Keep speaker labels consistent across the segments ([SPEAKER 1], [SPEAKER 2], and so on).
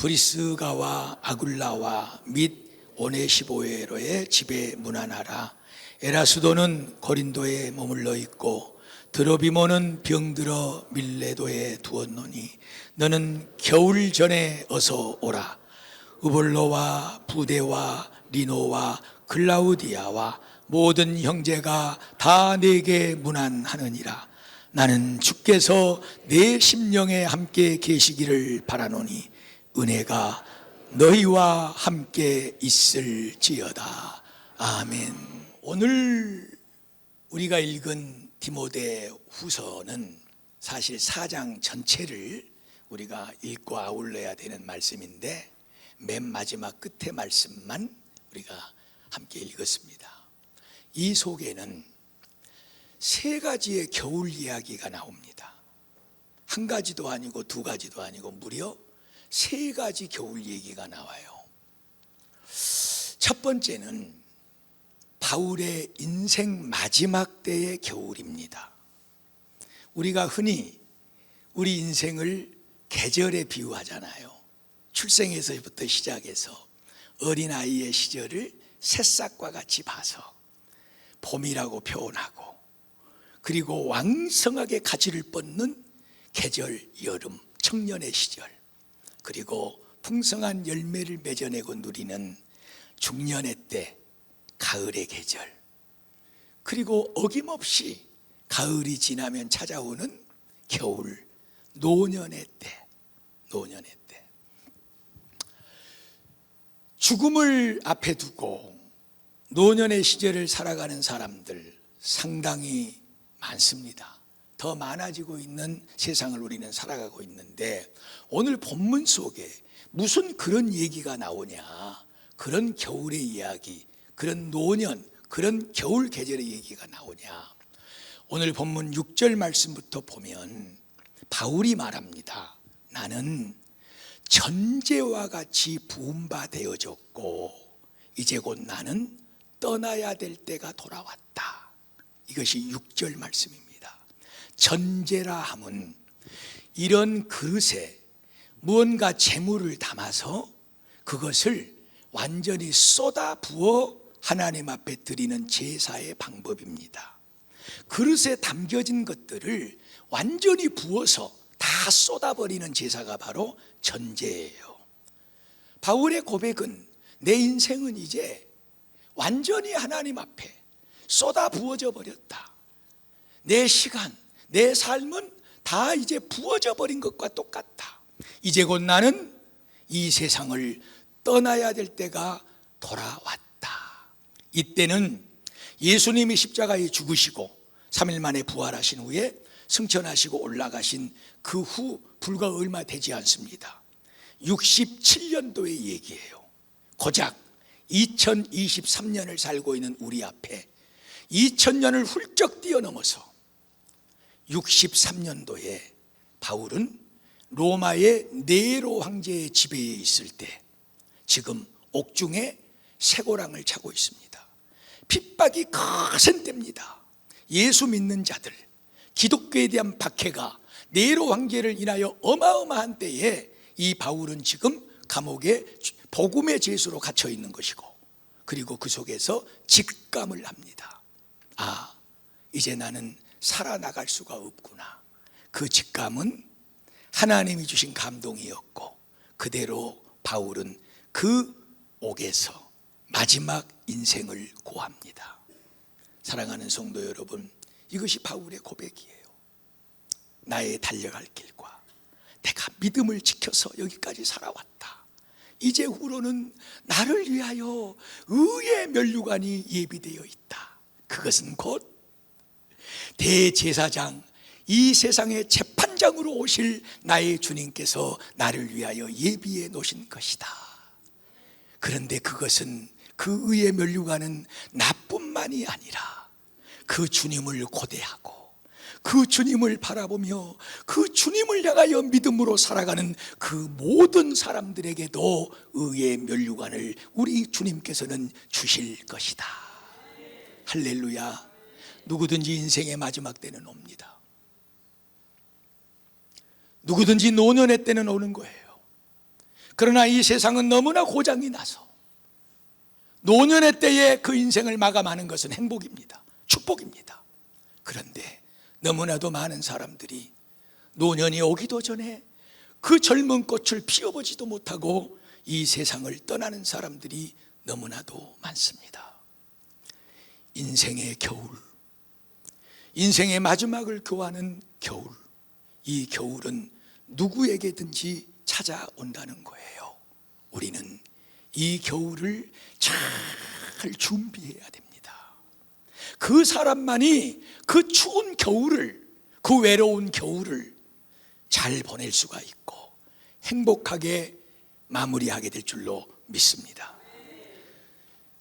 [SPEAKER 1] 브리스가와 아굴라와 및 오네시보에로의 집에 문안하라. 에라수도는 고린도에 머물러 있고 드로비모는 병들어 밀레도에 두었노니 너는 겨울 전에 어서 오라. 우볼로와 부데와 리노와 글라우디아와 모든 형제가 다 내게 문안하느니라. 나는 주께서 내 심령에 함께 계시기를 바라노니 은혜가 너희와 함께 있을지어다. 아멘. 오늘 우리가 읽은 디모데 후서는 사실 4장 전체를 우리가 읽고 아울러야 되는 말씀인데 맨 마지막 끝의 말씀만 우리가 함께 읽었습니다. 이 속에는 3가지의 겨울 이야기가 나옵니다. 한 가지도 아니고 2가지도 아니고 무려 3가지 겨울 얘기가 나와요. 첫 번째는 바울의 인생 마지막 때의 겨울입니다. 우리가 흔히 우리 인생을 계절에 비유하잖아요. 출생에서부터 시작해서 어린아이의 시절을 새싹과 같이 봐서 봄이라고 표현하고, 그리고 왕성하게 가지를 뻗는 계절 여름, 청년의 시절, 그리고 풍성한 열매를 맺어내고 누리는 중년의 때, 가을의 계절, 그리고 어김없이 가을이 지나면 찾아오는 겨울, 노년의 때, 노년의 때. 죽음을 앞에 두고 노년의 시절을 살아가는 사람들 상당히 많습니다. 더 많아지고 있는 세상을 우리는 살아가고 있는데, 오늘 본문 속에 무슨 그런 얘기가 나오냐, 그런 겨울의 이야기, 그런 노년, 그런 겨울 계절의 얘기가 나오냐. 오늘 본문 6절 말씀부터 보면 바울이 말합니다. 나는 전제와 같이 부은 바 되어졌고 이제 곧 나는 떠나야 될 때가 돌아왔다. 이것이 6절 말씀입니다. 전제라 함은 이런 그릇에 무언가 재물을 담아서 그것을 완전히 쏟아 부어 하나님 앞에 드리는 제사의 방법입니다. 그릇에 담겨진 것들을 완전히 부어서 다 쏟아버리는 제사가 바로 전제예요. 바울의 고백은 내 인생은 이제 완전히 하나님 앞에 쏟아 부어져 버렸다. 내 시간, 내 삶은 다 이제 부어져 버린 것과 똑같다. 이제 곧 나는 이 세상을 떠나야 될 때가 돌아왔다. 이때는 예수님이 십자가에 죽으시고 3일 만에 부활하신 후에 승천하시고 올라가신 그 후 불과 얼마 되지 않습니다. 67년도의 얘기예요. 고작 2023년을 살고 있는 우리 앞에 2000년을 훌쩍 뛰어넘어서 63년도에 바울은 로마의 네로 황제의 지배에 있을 때 지금 옥중에 쇠고랑을 차고 있습니다. 핍박이 거센 때입니다. 예수 믿는 자들, 기독교에 대한 박해가 네로 황제를 인하여 어마어마한 때에 이 바울은 지금 감옥에 복음의 죄수로 갇혀 있는 것이고, 그리고 그 속에서 직감을 합니다. 아, 이제 나는 살아나갈 수가 없구나. 그 직감은 하나님이 주신 감동이었고, 그대로 바울은 그 옥에서 마지막 인생을 고합니다. 사랑하는 성도 여러분, 이것이 바울의 고백이에요. 나의 달려갈 길과 내가 믿음을 지켜서 여기까지 살아왔다. 이제 후로는 나를 위하여 의의 면류관이 예비되어 있다. 그것은 곧 대제사장, 이 세상의 재판장으로 오실 나의 주님께서 나를 위하여 예비해 놓으신 것이다. 그런데 그것은, 그 의의 면류관은 나뿐만이 아니라 그 주님을 고대하고 그 주님을 바라보며 그 주님을 향하여 믿음으로 살아가는 그 모든 사람들에게도 의의 면류관을 우리 주님께서는 주실 것이다. 할렐루야. 누구든지 인생의 마지막 때는 옵니다. 누구든지 노년의 때는 오는 거예요. 그러나 이 세상은 너무나 고장이 나서 노년의 때에 그 인생을 마감하는 것은 행복입니다. 축복입니다. 그런데 너무나도 많은 사람들이 노년이 오기도 전에 그 젊은 꽃을 피워보지도 못하고 이 세상을 떠나는 사람들이 너무나도 많습니다. 인생의 겨울, 인생의 마지막을 교하는 겨울, 이 겨울은 누구에게든지 찾아온다는 거예요. 우리는 이 겨울을 잘 준비해야 됩니다. 그 사람만이 그 추운 겨울을, 그 외로운 겨울을 잘 보낼 수가 있고 행복하게 마무리하게 될 줄로 믿습니다.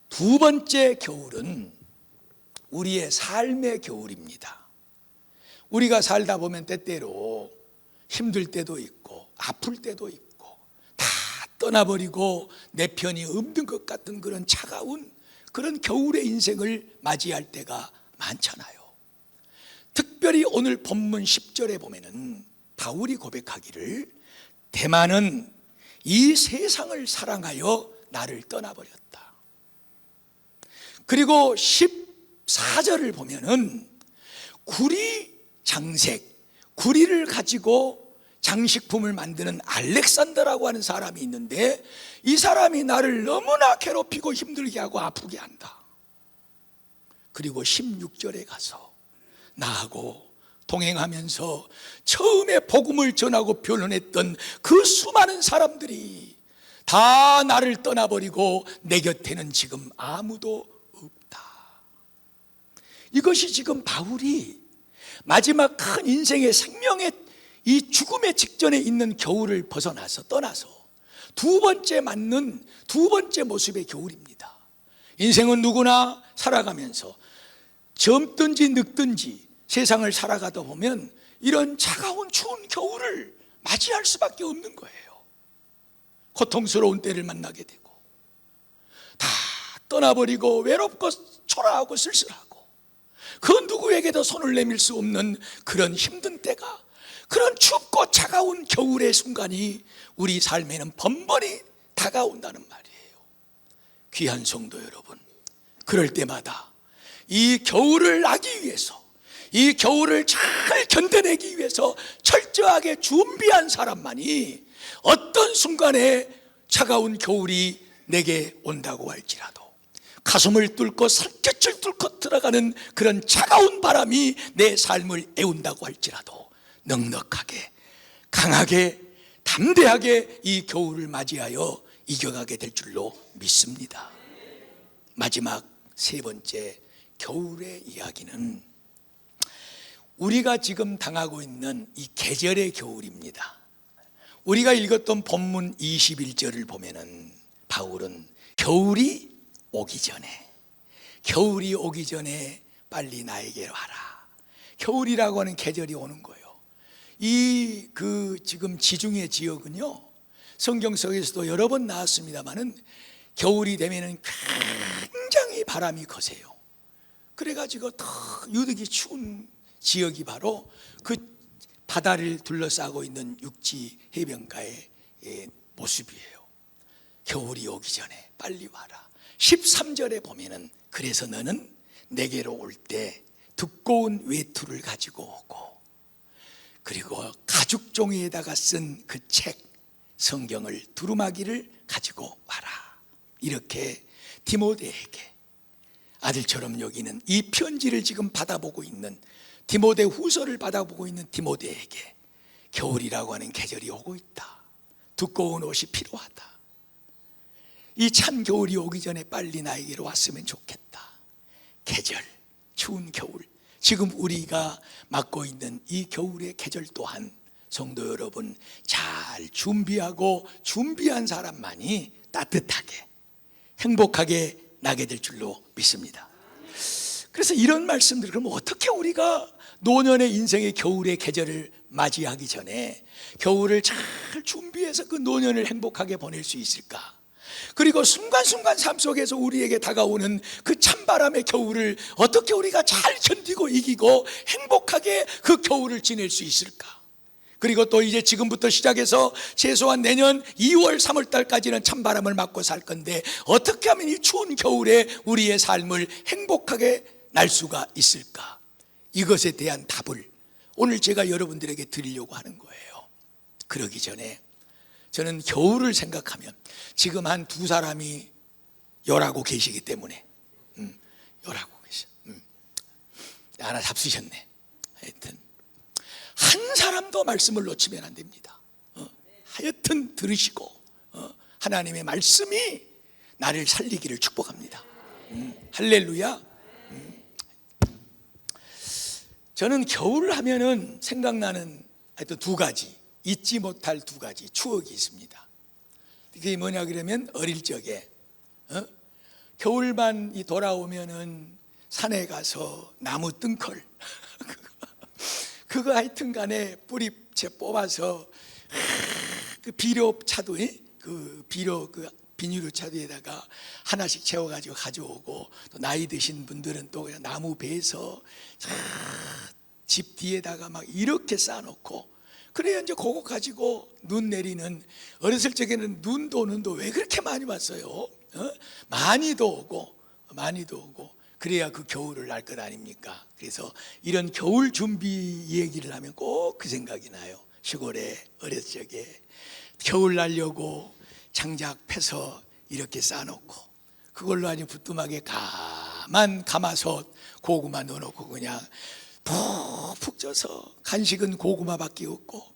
[SPEAKER 1] 두 번째 겨울은 우리의 삶의 겨울입니다. 우리가 살다 보면 때때로 힘들 때도 있고 아플 때도 있고 다 떠나버리고 내 편이 없는 것 같은 그런 차가운 그런 겨울의 인생을 맞이할 때가 많잖아요. 특별히 오늘 본문 10절에 보면은 바울이 고백하기를 대만은 이 세상을 사랑하여 나를 떠나버렸다. 그리고 14절을 보면은 구리 장색, 구리를 가지고 장식품을 만드는 알렉산더라고 하는 사람이 있는데 이 사람이 나를 너무나 괴롭히고 힘들게 하고 아프게 한다. 그리고 16절에 가서 나하고 동행하면서 처음에 복음을 전하고 변론했던 그 수많은 사람들이 다 나를 떠나버리고 내 곁에는 지금 아무도 없다. 이것이 지금 바울이 마지막 큰 인생의 생명의 이 죽음의 직전에 있는 겨울을 벗어나서 떠나서 두 번째 맞는 두 번째 모습의 겨울입니다. 인생은 누구나 살아가면서 젊든지 늙든지 세상을 살아가다 보면 이런 차가운 추운 겨울을 맞이할 수밖에 없는 거예요. 고통스러운 때를 만나게 되고 다 떠나버리고 외롭고 초라하고 쓸쓸하고 그 누구에게도 손을 내밀 수 없는 그런 힘든 때가, 그런 춥고 차가운 겨울의 순간이 우리 삶에는 번번이 다가온다는 말이에요. 귀한 성도 여러분, 그럴 때마다 이 겨울을 나기 위해서, 이 겨울을 잘 견뎌내기 위해서 철저하게 준비한 사람만이 어떤 순간에 차가운 겨울이 내게 온다고 할지라도 가슴을 뚫고 살갗을 뚫고 들어가는 그런 차가운 바람이 내 삶을 애운다고 할지라도 넉넉하게, 강하게, 담대하게 이 겨울을 맞이하여 이겨가게 될 줄로 믿습니다. 마지막 세 번째 겨울의 이야기는 우리가 지금 당하고 있는 이 계절의 겨울입니다. 우리가 읽었던 본문 21절을 보면은 바울은 겨울이 오기 전에 빨리 나에게로 와라. 겨울이라고 하는 계절이 오는 거예요. 지금 지중해 지역은요, 성경 속에서도 여러 번 나왔습니다만은 겨울이 되면은 굉장히 바람이 거세요. 그래가지고 더 유독이 추운 지역이 바로 그 바다를 둘러싸고 있는 육지 해변가의 모습이에요. 겨울이 오기 전에 빨리 와라. 13절에 보면은 그래서 너는 내게로 올 때 두꺼운 외투를 가지고 오고, 그리고 가죽 종이에다가 쓴 그 책, 성경을 두루마기를 가지고 와라. 이렇게 디모데에게, 아들처럼 여기는 이 편지를 지금 받아보고 있는 디모데 후서를 받아보고 있는 디모데에게 겨울이라고 하는 계절이 오고 있다. 두꺼운 옷이 필요하다. 이 찬 겨울이 오기 전에 빨리 나에게로 왔으면 좋겠다. 계절, 추운 겨울, 지금 우리가 맞고 있는 이 겨울의 계절 또한 성도 여러분, 잘 준비하고 준비한 사람만이 따뜻하게 행복하게 나게 될 줄로 믿습니다. 그래서 이런 말씀들, 그럼 어떻게 우리가 노년의 인생의 겨울의 계절을 맞이하기 전에 겨울을 잘 준비해서 그 노년을 행복하게 보낼 수 있을까? 그리고 순간순간 삶 속에서 우리에게 다가오는 그 찬바람의 겨울을 어떻게 우리가 잘 견디고 이기고 행복하게 그 겨울을 지낼 수 있을까? 그리고 또 이제 지금부터 시작해서 최소한 내년 2월 3월 달까지는 찬바람을 맞고 살 건데 어떻게 하면 이 추운 겨울에 우리의 삶을 행복하게 날 수가 있을까? 이것에 대한 답을 오늘 제가 여러분들에게 드리려고 하는 거예요. 그러기 전에 저는 겨울을 생각하면 지금 한 두 사람이 열하고 계시기 때문에 열하고 계셔. 하나 잡수셨네. 하여튼 한 사람도 말씀을 놓치면 안 됩니다. 하여튼 들으시고 하나님의 말씀이 나를 살리기를 축복합니다. 할렐루야. 저는 겨울 하면은 생각나는 하여튼 두 가지, 잊지 못할 두 가지 추억이 있습니다. 그게 뭐냐 그러면 어릴 적에 겨울반이 돌아오면은 산에 가서 나무 뜬컬 그거 하여튼 간에 뿌리채 뽑아서 그 비료 차도에 그 비료 그 비닐로 차도에다가 하나씩 채워가지고 가져오고, 또 나이 드신 분들은 또 그냥 나무 베서 집 뒤에다가 막 이렇게 쌓아놓고, 그래야 이제 그거 가지고 눈 내리는, 어렸을 적에는 눈도 오는데 왜 그렇게 많이 왔어요? 많이도 오고 그래야 그 겨울을 날 것 아닙니까? 그래서 이런 겨울 준비 얘기를 하면 꼭 그 생각이 나요. 시골에 어렸을 적에 겨울 날려고 장작 패서 이렇게 쌓아놓고 그걸로 아주 부뚜막에 가만 가마솥 고구마 넣어놓고 그냥 푹푹 쪄서 간식은 고구마밖에 없고,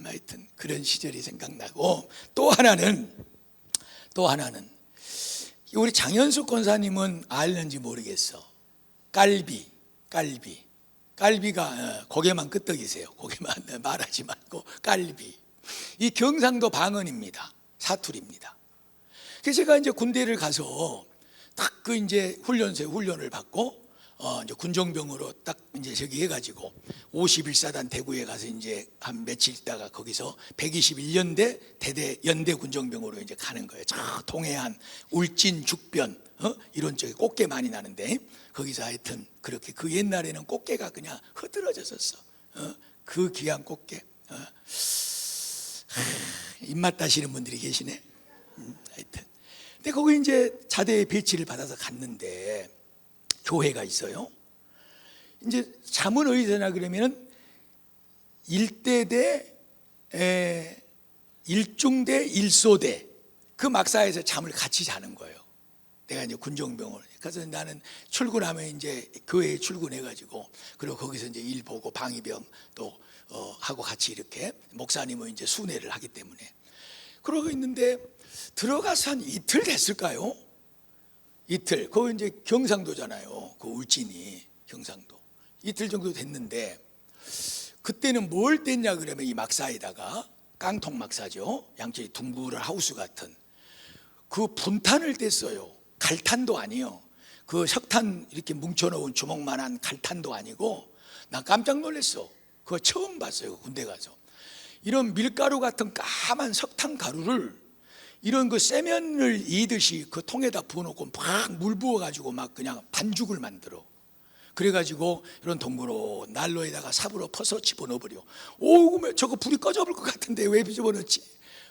[SPEAKER 1] 하여튼 그런 시절이 생각나고, 또 하나는 우리 장현숙 권사님은 알는지 모르겠어. 깔비가 고개만 끄덕이세요. 고개만 말하지 말고 깔비. 이 경상도 방언입니다. 사투리입니다. 그래서 제가 이제 군대를 가서 딱 그 이제 훈련을 받고 이제 군종병으로 딱 이제 저기 해가지고 51사단 대구에 가서 이제 한 며칠 있다가 거기서 121년대 대대 연대 군종병으로 이제 가는 거예요. 저 동해안 울진 죽변 이런 쪽에 꽃게 많이 나는데, 거기서 하여튼 그렇게 그 옛날에는 꽃게가 그냥 흐드러졌었어. 그 귀한 꽃게. 입맛 다시는 분들이 계시네. 하여튼 근데 거기 이제 자대에 배치를 받아서 갔는데 교회가 있어요. 이제 잠은 어디서나 그러면은 1대대 1중대 1소대 그 막사에서 잠을 같이 자는 거예요. 내가 이제 군종병을 가서 나는 출근하면 이제 교회에 출근해가지고, 그리고 거기서 이제 일 보고 방위병 또 하고 같이 이렇게 목사님은 이제 순회를 하기 때문에 그러고 있는데, 들어가서 한 이틀 됐을까요? 이틀. 거기 이제 경상도잖아요. 그 울진이 경상도. 이틀 정도 됐는데, 그때는 뭘 뗐냐 그러면 이 막사에다가 깡통 막사죠. 양쪽에 둥그런 하우스 같은 그 분탄을 뗐어요. 갈탄도 아니요. 그 석탄 이렇게 뭉쳐놓은 주먹만한 갈탄도 아니고, 난 깜짝 놀랐어. 그거 처음 봤어요. 군대 가서. 이런 밀가루 같은 까만 석탄 가루를 이런 그 세면을 이듯이 그 통에다 부어놓고 막 물 부어가지고 막 그냥 반죽을 만들어. 그래가지고 이런 동그로 난로에다가 삽으로 퍼서 집어넣어버려. 오, 저거 불이 꺼져버릴 것 같은데 왜 집어넣지?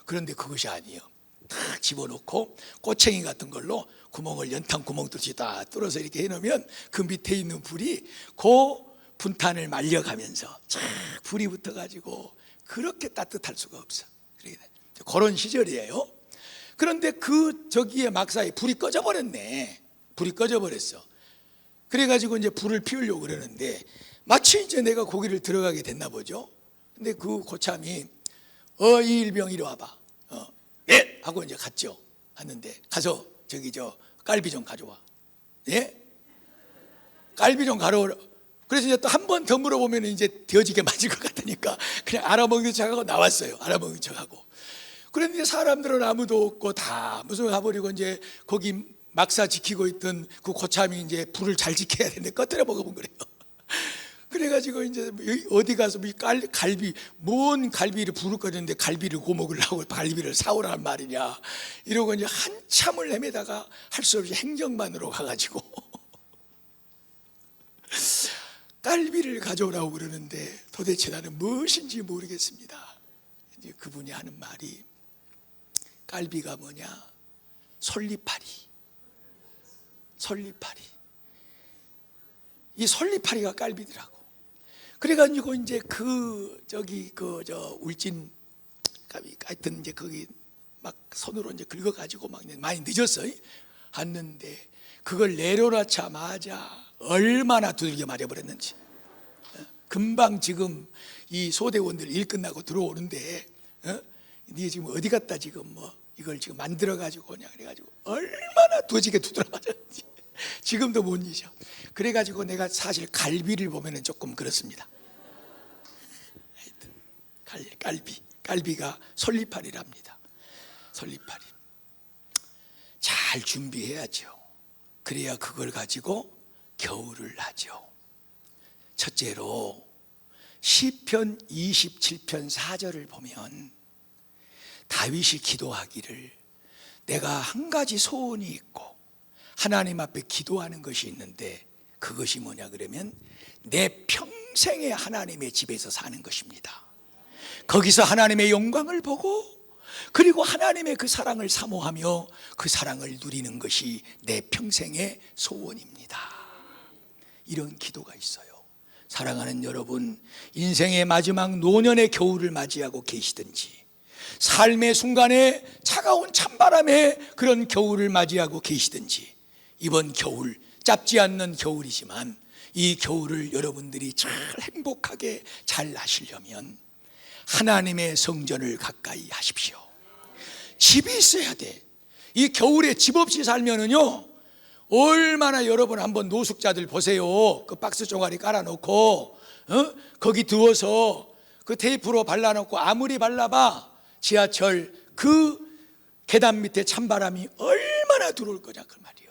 [SPEAKER 1] 그런데 그것이 아니에요. 다 집어넣고 꼬챙이 같은 걸로 구멍을 연탄 구멍 뚫듯이 다 뚫어서 이렇게 해놓으면 그 밑에 있는 불이 그 분탄을 말려가면서 쫙 불이 붙어가지고 그렇게 따뜻할 수가 없어. 그런 시절이에요. 그런데 그 저기에 막사에 불이 꺼져버렸네. 불이 꺼져버렸어. 그래가지고 이제 불을 피우려고 그러는데, 마치 이제 내가 거기를 들어가게 됐나 보죠. 근데 그 고참이 이일병 이리 와봐. 예 하고 이제 갔죠. 갔는데 가서 저기 저 깔비 좀 가져와. 예? 깔비 좀 가져오라. 그래서 이제 또 한 번 더 물어보면 이제 되어지게 맞을 것 같으니까 그냥 알아먹는 척하고 나왔어요. 알아먹는 척하고. 그런데 사람들은 아무도 없고 다 무슨 가버리고, 이제 거기 막사 지키고 있던 그 고참이 이제 불을 잘 지켜야 되는데 꺼뜨려 먹어본 거래요. 그래가지고 이제 어디 가서 갈비, 뭔 갈비를 불을 꺼졌는데 갈비를 구워 먹으려고 갈비를 사오란 말이냐 이러고 이제 한참을 헤매다가 할 수 없이 행정반으로 가가지고 깔비를 가져오라고 그러는데 도대체 나는 무엇인지 모르겠습니다. 이제 그분이 하는 말이, 깔비가 뭐냐? 솔리파리. 이 솔리파리가 깔비더라고. 그래가지고 이제 울진, 하여튼 이제 거기 막 손으로 이제 긁어가지고 막 많이 늦었어요. 왔는데 그걸 내려놓자마자 얼마나 두들겨 맞아버렸는지. 금방 지금 이 소대원들 일 끝나고 들어오는데, 니 지금 어디 갔다 지금 이걸 지금 만들어가지고 오냐 그래가지고 얼마나 도지게 두드려 맞았는지 지금도 못 잊어. 그래가지고 내가 사실 갈비를 보면은 조금 그렇습니다. 하여튼 갈비가 솔리파리랍니다. 솔리파리. 잘 준비해야죠. 그래야 그걸 가지고 겨울을 하죠. 첫째로 시편 27편 4절을 보면 다윗이 기도하기를, 내가 한 가지 소원이 있고 하나님 앞에 기도하는 것이 있는데 그것이 뭐냐 그러면 내 평생에 하나님의 집에서 사는 것입니다. 거기서 하나님의 영광을 보고 그리고 하나님의 그 사랑을 사모하며 그 사랑을 누리는 것이 내 평생의 소원입니다. 이런 기도가 있어요. 사랑하는 여러분, 인생의 마지막 노년의 겨울을 맞이하고 계시든지 삶의 순간에 차가운 찬바람에 그런 겨울을 맞이하고 계시든지, 이번 겨울 짧지 않는 겨울이지만 이 겨울을 여러분들이 잘 행복하게 잘 하시려면 하나님의 성전을 가까이 하십시오. 집이 있어야 돼. 이 겨울에 집 없이 살면은요, 얼마나, 여러분 한번 노숙자들 보세요. 그 박스 종아리 깔아놓고 거기 두어서 그 테이프로 발라놓고 아무리 발라봐 지하철 그 계단 밑에 찬바람이 얼마나 들어올 거냐 그 말이요.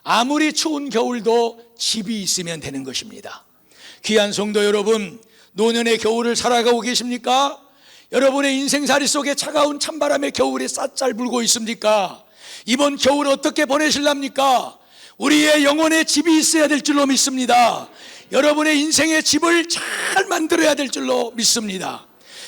[SPEAKER 1] 아무리 추운 겨울도 집이 있으면 되는 것입니다. 귀한 성도 여러분, 노년의 겨울을 살아가고 계십니까? 여러분의 인생살이 속에 차가운 찬바람의 겨울에 쌀쌀 불고 있습니까? 이번 겨울 어떻게 보내실랍니까? 우리의 영혼의 집이 있어야 될 줄로 믿습니다. 여러분의 인생의 집을 잘 만들어야 될 줄로 믿습니다.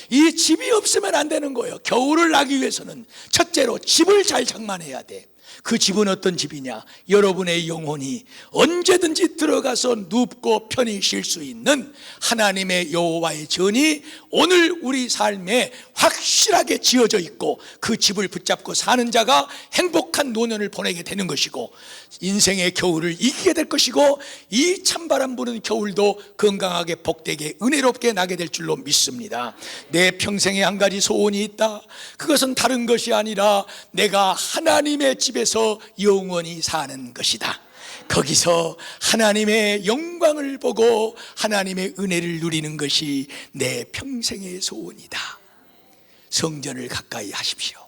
[SPEAKER 1] 이 집이 없으면 안 되는 거예요. 겨울을 나기 위해서는 첫째로 집을 잘 장만해야 돼. 그 집은 어떤 집이냐? 여러분의 영혼이 언제든지 들어가서 눕고 편히 쉴 수 있는 하나님의 여호와의 전이 오늘 우리 삶에 확실하게 지어져 있고 그 집을 붙잡고 사는 자가 행복한 노년을 보내게 되는 것이고 인생의 겨울을 이기게 될 것이고 이 찬바람 부는 겨울도 건강하게 복되게 은혜롭게 나게 될 줄로 믿습니다. 내 평생에 한 가지 소원이 있다. 그것은 다른 것이 아니라 내가 하나님의 집에서 영원히 사는 것이다. 거기서 하나님의 영광을 보고 하나님의 은혜를 누리는 것이 내 평생의 소원이다. 성전을 가까이 하십시오.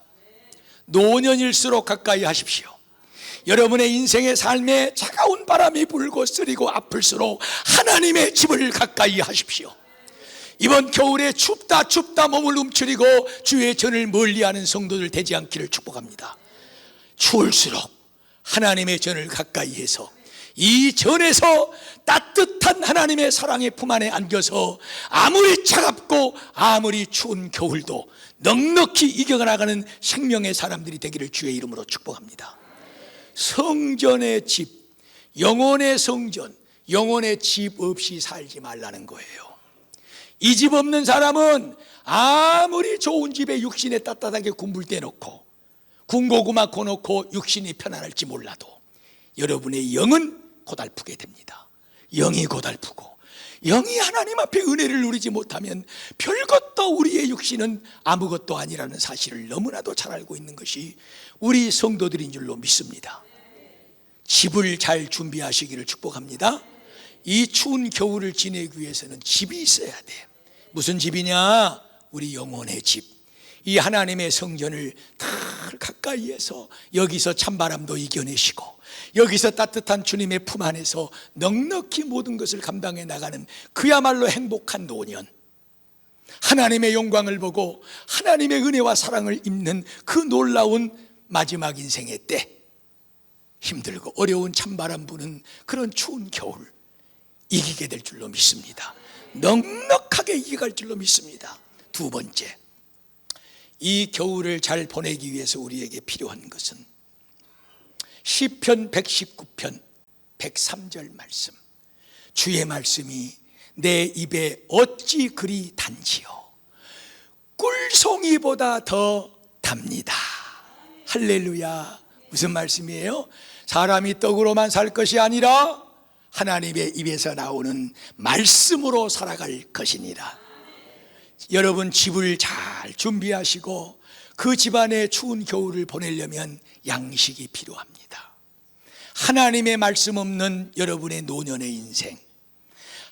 [SPEAKER 1] 노년일수록 가까이 하십시오. 여러분의 인생의 삶에 차가운 바람이 불고 쓰리고 아플수록 하나님의 집을 가까이 하십시오. 이번 겨울에 춥다 몸을 움츠리고 주의 전을 멀리하는 성도들 되지 않기를 축복합니다. 추울수록 하나님의 전을 가까이 해서 이 전에서 따뜻한 하나님의 사랑의 품 안에 안겨서 아무리 차갑고 아무리 추운 겨울도 넉넉히 이겨나가는 생명의 사람들이 되기를 주의 이름으로 축복합니다. 성전의 집, 영혼의 성전, 영혼의 집 없이 살지 말라는 거예요. 이 집 없는 사람은 아무리 좋은 집에 육신에 따뜻하게 군불 떼놓고 군고구마 고놓고 육신이 편안할지 몰라도 여러분의 영은 고달프게 됩니다. 영이 고달프고 영이 하나님 앞에 은혜를 누리지 못하면 별것도 우리의 육신은 아무것도 아니라는 사실을 너무나도 잘 알고 있는 것이 우리 성도들인 줄로 믿습니다. 집을 잘 준비하시기를 축복합니다. 이 추운 겨울을 지내기 위해서는 집이 있어야 돼. 무슨 집이냐? 우리 영혼의 집. 이 하나님의 성전을 다 가까이에서 여기서 찬바람도 이겨내시고 여기서 따뜻한 주님의 품 안에서 넉넉히 모든 것을 감당해 나가는 그야말로 행복한 노년, 하나님의 영광을 보고 하나님의 은혜와 사랑을 입는 그 놀라운 마지막 인생의 때, 힘들고 어려운 찬바람 부는 그런 추운 겨울, 이기게 될 줄로 믿습니다. 넉넉하게 이겨갈 줄로 믿습니다. 두 번째, 이 겨울을 잘 보내기 위해서 우리에게 필요한 것은 시편 119편 103절 말씀, 주의 말씀이 내 입에 어찌 그리 단지요 꿀송이보다 더 답니다. 할렐루야. 무슨 말씀이에요? 사람이 떡으로만 살 것이 아니라 하나님의 입에서 나오는 말씀으로 살아갈 것이니라. 여러분, 집을 잘 준비하시고 그 집안에 추운 겨울을 보내려면 양식이 필요합니다. 하나님의 말씀 없는 여러분의 노년의 인생,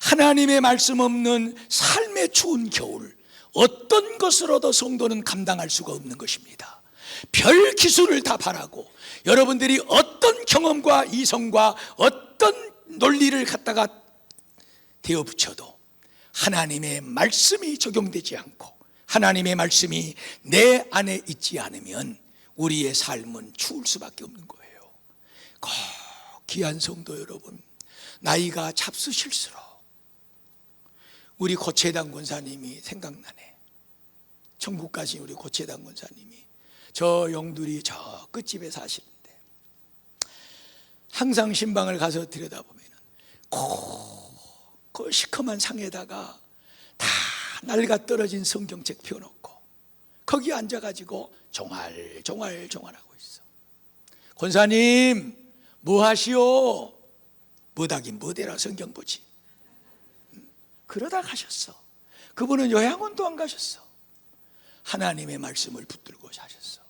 [SPEAKER 1] 하나님의 말씀 없는 삶의 추운 겨울, 어떤 것으로도 성도는 감당할 수가 없는 것입니다. 별 기술을 다 바라고 여러분들이 어떤 경험과 이성과 어떤 논리를 갖다가 대어 붙여도 하나님의 말씀이 적용되지 않고 하나님의 말씀이 내 안에 있지 않으면 우리의 삶은 추울 수밖에 없는 거예요. 귀한 성도 여러분, 나이가 잡수실수록 우리 고채당 권사님이 생각나네. 천국 가신 우리 고채당 권사님이 저 영둘이 저 끝집에 사시는데 항상 신방을 가서 들여다보면 그 시커먼 상에다가 다 낡아 떨어진 성경책 펴놓고 거기 앉아가지고 종알종알하고 있어. 권사님 뭐 하시오? 뭐다긴 뭐대라, 성경 보지. 그러다 가셨어. 그분은 요양원도 안 가셨어. 하나님의 말씀을 붙들고 사셨어.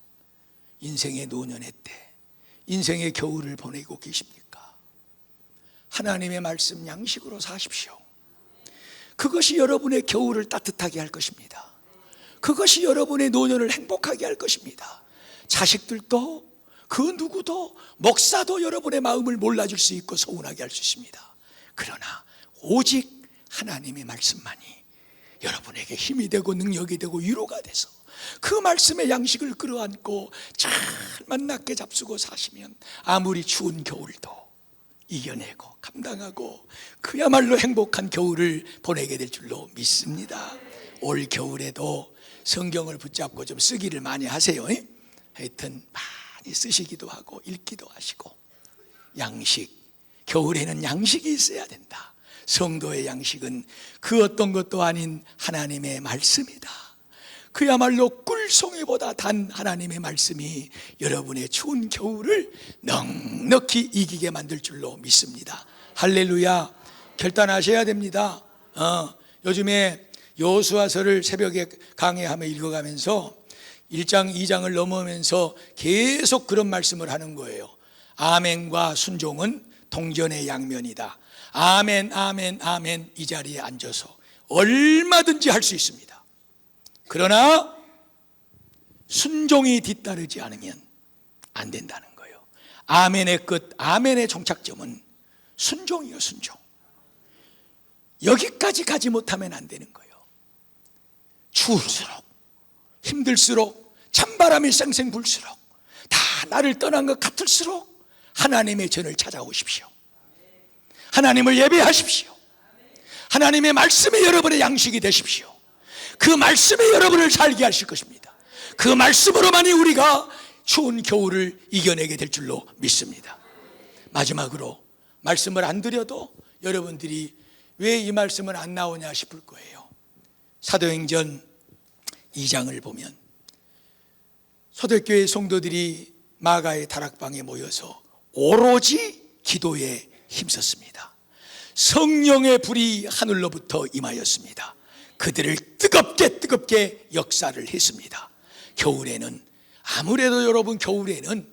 [SPEAKER 1] 인생의 노년의 때, 인생의 겨울을 보내고 계십니까? 하나님의 말씀 양식으로 사십시오. 그것이 여러분의 겨울을 따뜻하게 할 것입니다. 그것이 여러분의 노년을 행복하게 할 것입니다. 자식들도 그 누구도, 목사도 여러분의 마음을 몰라줄 수 있고 서운하게 할 수 있습니다. 그러나 오직 하나님의 말씀만이 여러분에게 힘이 되고 능력이 되고 위로가 돼서 그 말씀의 양식을 끌어안고 잘 만나게 잡수고 사시면 아무리 추운 겨울도 이겨내고 감당하고 그야말로 행복한 겨울을 보내게 될 줄로 믿습니다. 올 겨울에도 성경을 붙잡고 좀 쓰기를 많이 하세요. 하여튼 많이 쓰시기도 하고 읽기도 하시고, 양식, 겨울에는 양식이 있어야 된다. 성도의 양식은 그 어떤 것도 아닌 하나님의 말씀이다. 그야말로 꿀송이보다 단 하나님의 말씀이 여러분의 추운 겨울을 넉넉히 이기게 만들 줄로 믿습니다. 할렐루야. 결단하셔야 됩니다. 요즘에 여호수아서를 새벽에 강해하며 읽어가면서 1장 2장을 넘어오면서 계속 그런 말씀을 하는 거예요. 아멘과 순종은 동전의 양면이다. 아멘, 아멘, 아멘. 이 자리에 앉아서 얼마든지 할 수 있습니다. 그러나 순종이 뒤따르지 않으면 안 된다는 거예요. 아멘의 끝, 아멘의 종착점은 순종이요, 순종. 여기까지 가지 못하면 안 되는 거예요. 추울수록, 힘들수록, 찬바람이 쌩쌩 불수록, 다 나를 떠난 것 같을수록 하나님의 전을 찾아오십시오. 하나님을 예배하십시오. 하나님의 말씀이 여러분의 양식이 되십시오. 그 말씀이 여러분을 살게 하실 것입니다. 그 말씀으로만이 우리가 추운 겨울을 이겨내게 될 줄로 믿습니다. 마지막으로 말씀을 안 드려도 여러분들이 왜 이 말씀은 안 나오냐 싶을 거예요. 사도행전 2장을 보면 초대교회 성도들이 마가의 다락방에 모여서 오로지 기도에 힘썼습니다. 성령의 불이 하늘로부터 임하였습니다. 그들을 뜨겁게 역사를 했습니다. 겨울에는, 아무래도 여러분 겨울에는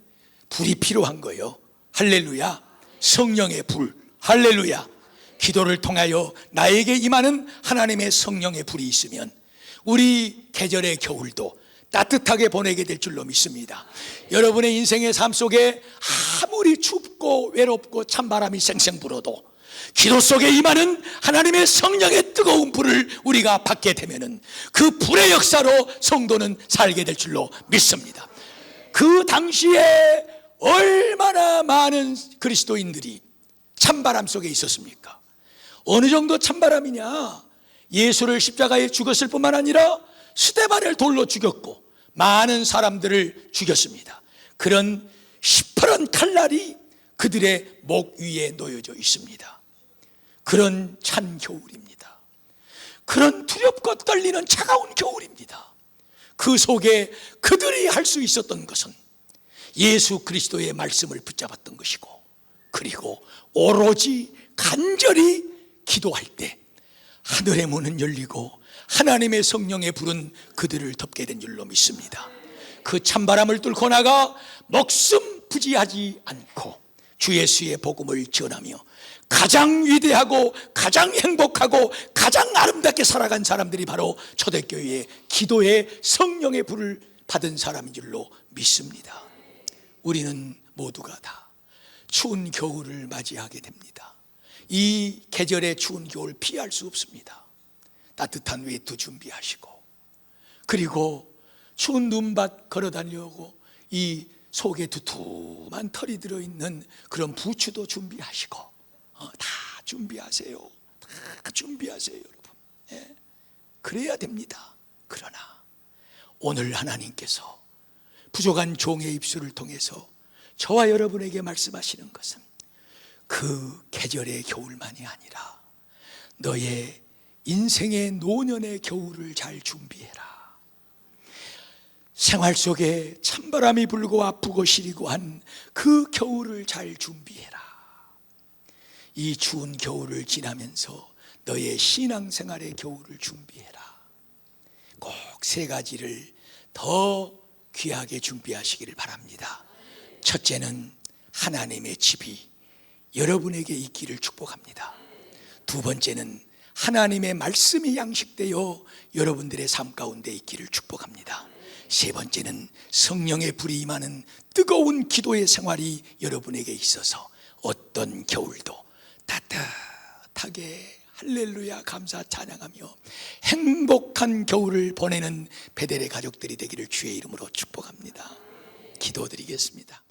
[SPEAKER 1] 불이 필요한 거예요. 할렐루야. 성령의 불, 할렐루야. 기도를 통하여 나에게 임하는 하나님의 성령의 불이 있으면 우리 계절의 겨울도 따뜻하게 보내게 될 줄로 믿습니다. 여러분의 인생의 삶 속에 아무리 춥고 외롭고 찬바람이 쌩쌩 불어도 기도 속에 임하는 하나님의 성령의 뜨거운 불을 우리가 받게 되면은 그 불의 역사로 성도는 살게 될 줄로 믿습니다. 그 당시에 얼마나 많은 그리스도인들이 찬바람 속에 있었습니까? 어느 정도 찬바람이냐? 예수를 십자가에 죽였을 뿐만 아니라 스데반을 돌로 죽였고 많은 사람들을 죽였습니다. 그런 시퍼런 칼날이 그들의 목 위에 놓여져 있습니다. 그런 찬 겨울입니다. 그런 두렵고 떨리는 차가운 겨울입니다. 그 속에 그들이 할 수 있었던 것은 예수 그리스도의 말씀을 붙잡았던 것이고, 그리고 오로지 간절히 기도할 때 하늘의 문은 열리고 하나님의 성령의 불은 그들을 덮게 된 줄로 믿습니다. 그 찬바람을 뚫고 나가 목숨 부지하지 않고 주 예수의 복음을 전하며 가장 위대하고 가장 행복하고 가장 아름답게 살아간 사람들이 바로 초대교회의 기도의 성령의 불을 받은 사람인 줄로 믿습니다. 우리는 모두가 다 추운 겨울을 맞이하게 됩니다. 이 계절의 추운 겨울 피할 수 없습니다. 따뜻한 외투 준비하시고, 그리고 추운 눈밭 걸어 다니려고 이 속에 두툼한 털이 들어있는 그런 부추도 준비하시고, 다 준비하세요. 다 준비하세요, 여러분. 예, 그래야 됩니다. 그러나 오늘 하나님께서 부족한 종의 입술을 통해서 저와 여러분에게 말씀하시는 것은 그 계절의 겨울만이 아니라 너의 인생의 노년의 겨울을 잘 준비해라. 생활 속에 찬바람이 불고 아프고 시리고 한 그 겨울을 잘 준비해라. 이 추운 겨울을 지나면서 너의 신앙생활의 겨울을 준비해라. 꼭 세 가지를 더 귀하게 준비하시기를 바랍니다. 첫째는 하나님의 집이 여러분에게 있기를 축복합니다. 두 번째는 하나님의 말씀이 양식되어 여러분들의 삶 가운데 있기를 축복합니다. 세 번째는 성령의 불이 임하는 뜨거운 기도의 생활이 여러분에게 있어서 어떤 겨울도 따뜻하게 할렐루야 감사 찬양하며 행복한 겨울을 보내는 베델의 가족들이 되기를 주의 이름으로 축복합니다. 기도드리겠습니다.